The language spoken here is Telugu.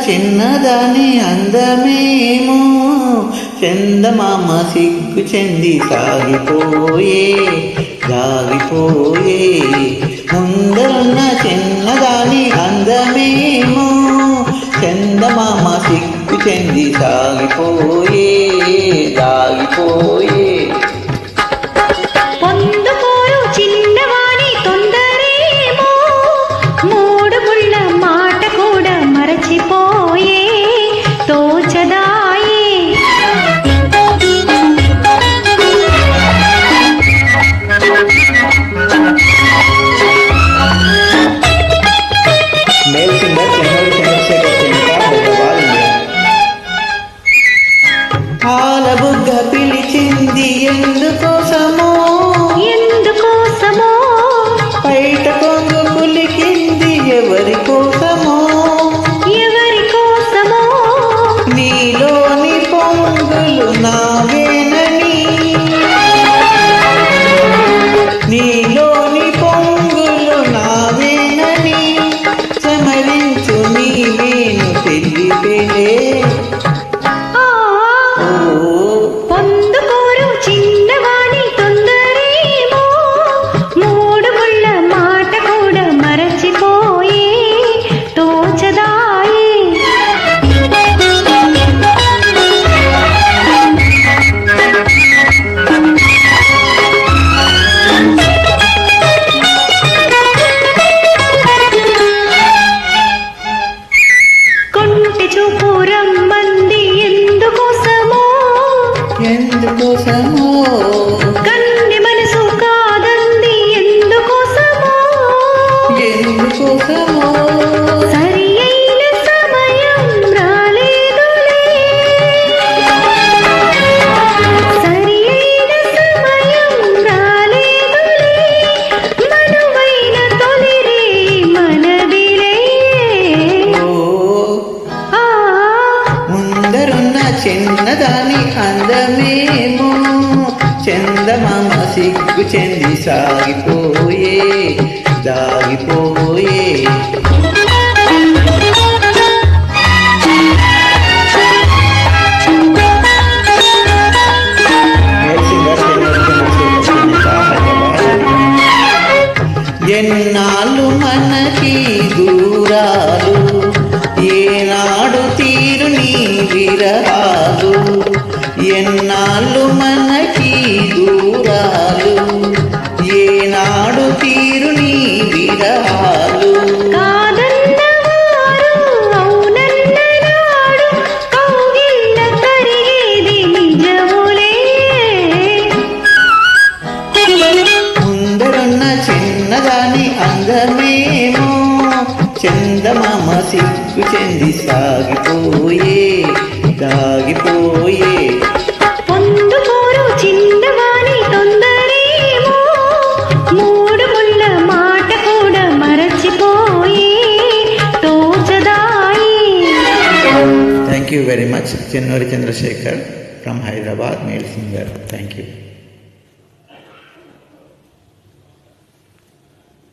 చిన్నదాని అందమేమో చందమామ సిగ్గు చెంది సాగిపోయే సాగిపోయే. ముందరున్న చిన్నదాని అందమేమో చందమామ సిగ్గు చెంది సాగిపోయే సాగిపోయే. పాలబుగ్గ పిలిచింది ఎందుకోసమో ఎందుకోసమో, బయట కొంగు పులికింది ఎవరి కోసమో ఎవరి కోసమో. నీలోని పొంగులు నావేనని, నీలోని పొంగులు నావేనని సమరించు నీవేను తెలిపేలే. పొందుకోరు చిన్నవాణి తొందరేమో, మూడు ముళ్ళ మాట కూడా మరచిపోయే తోచదాయే. కొంటె చూపు రమ్మంది ఎందుకోసమో ఎందుకోసమో, కన్నె మనసు కాదంది ఎందుకోసమో ఎందుకోసమో. సరి అయిన సమయం రాలేదులే, సరి అయిన సమయం రాలేదులే, మనువైన తొలిరే మనదిలే. ముందరున్న చిన్నదాని అందమేమో చందమామ సిగ్గు చెంది సాగిపోయే దాగిపోయే. ఎన్నాళ్ళు మనకి దూరాలు, ఏనాడు తీరు నీ విరహాలు. ఎన్నాళ్ళు మనకి దూరాలు, ఏనాడు తీరు నీ విరహాలు. కాదన్నవారు అవునన్ననాడు, కౌగిళ్ళ కరిగేది నిజములే. ముందరున్న చిన్నదాని అందమేమో చందమామ సిగ్గు చెంది సాగిపోయే సాగిపోయే. పొందుకోరు చిన్నవాణి తొందరేమో, మూడు ముళ్ళ మాట కూడా మరచిపోయే తోచదాయే. Thank you very much, Chennuri Chandrasekhar from Hyderabad, male singer. Thank you.